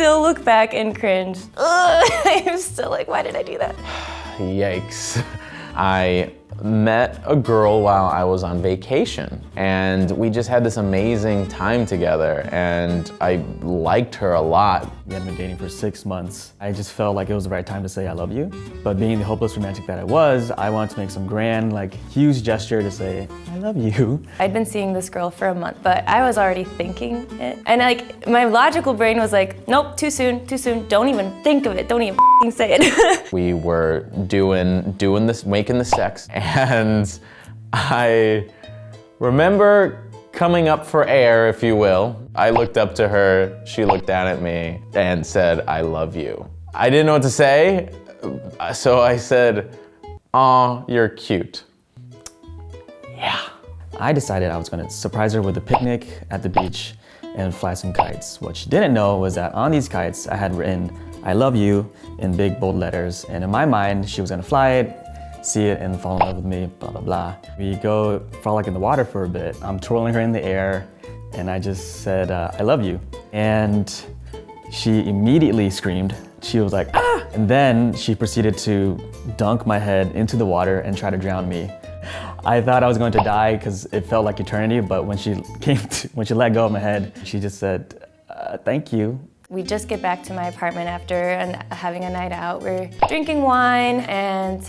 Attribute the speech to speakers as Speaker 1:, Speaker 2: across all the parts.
Speaker 1: still look back and cringe. I'm still like, why did I do that?
Speaker 2: Yikes. I met a girl while I was on vacation, and we just had this amazing time together, and I liked her a lot.
Speaker 3: We had been dating for 6 months. I just felt like it was the right time to say I love you. But being the hopeless romantic that I was, I wanted to make some grand, huge gesture to say, I love you.
Speaker 1: I'd been seeing this girl for a month, but I was already thinking it. And my logical brain was like, nope, too soon, don't even think of it, don't even say it.
Speaker 2: We were doing this, making the sex, and I remember coming up for air, if you will. I looked up to her, she looked down at me and said, I love you. I didn't know what to say, so I said, aw, you're cute. Yeah.
Speaker 3: I decided I was gonna surprise her with a picnic at the beach and fly some kites. What she didn't know was that on these kites, I had written, I love you in big bold letters. And in my mind, she was gonna fly it, see it, and fall in love with me, blah, blah, blah. We go frolic in the water for a bit. I'm twirling her in the air, and I just said, I love you. And she immediately screamed. She was like, ah! And then she proceeded to dunk my head into the water and try to drown me. I thought I was going to die because it felt like eternity, but when she let go of my head, she just said, thank you.
Speaker 1: We just get back to my apartment after having a night out. We're drinking wine and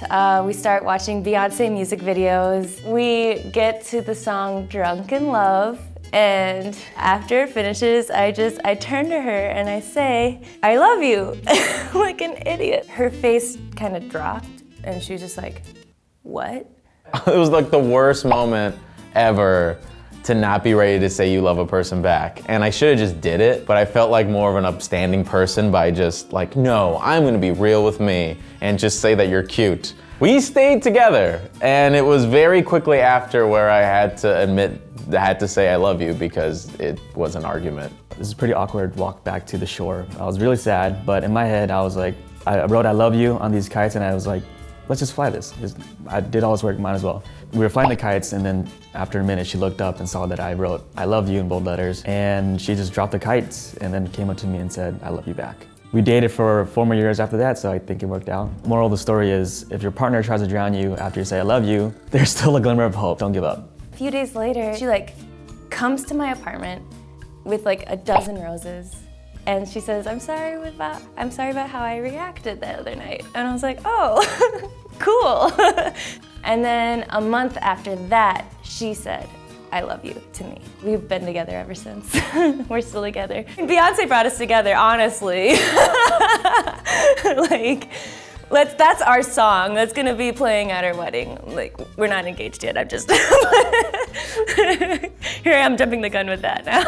Speaker 1: we start watching Beyonce music videos. We get to the song Drunk in Love, and after it finishes, I turn to her and I say, I love you, like an idiot. Her face kind of dropped and she was just like, what?
Speaker 2: It was like the worst moment ever to not be ready to say you love a person back. And I should have just did it, but I felt like more of an upstanding person by just like, no, I'm gonna be real with me and just say that you're cute. We stayed together, and it was very quickly after where I had to say I love you because it was an argument.
Speaker 3: This is a pretty awkward walk back to the shore. I was really sad, but in my head I was like, I wrote I love you on these kites, and I was like, let's just fly this. I did all this work, might as well. We were flying the kites, and then after a minute, she looked up and saw that I wrote, I love you in bold letters, and she just dropped the kites and then came up to me and said, I love you back. We dated for 4 more years after that, so I think it worked out. Moral of the story is, if your partner tries to drown you after you say, I love you, there's still a glimmer of hope. Don't give up.
Speaker 1: A few days later, she comes to my apartment with a dozen roses. And she says, I'm sorry about how I reacted the other night. And I was like, oh, cool. And then a month after that, she said, I love you to me. We've been together ever since. We're still together. And Beyonce brought us together, honestly. That's our song. That's gonna be playing at our wedding. We're not engaged yet. I'm just, here I am jumping the gun with that now.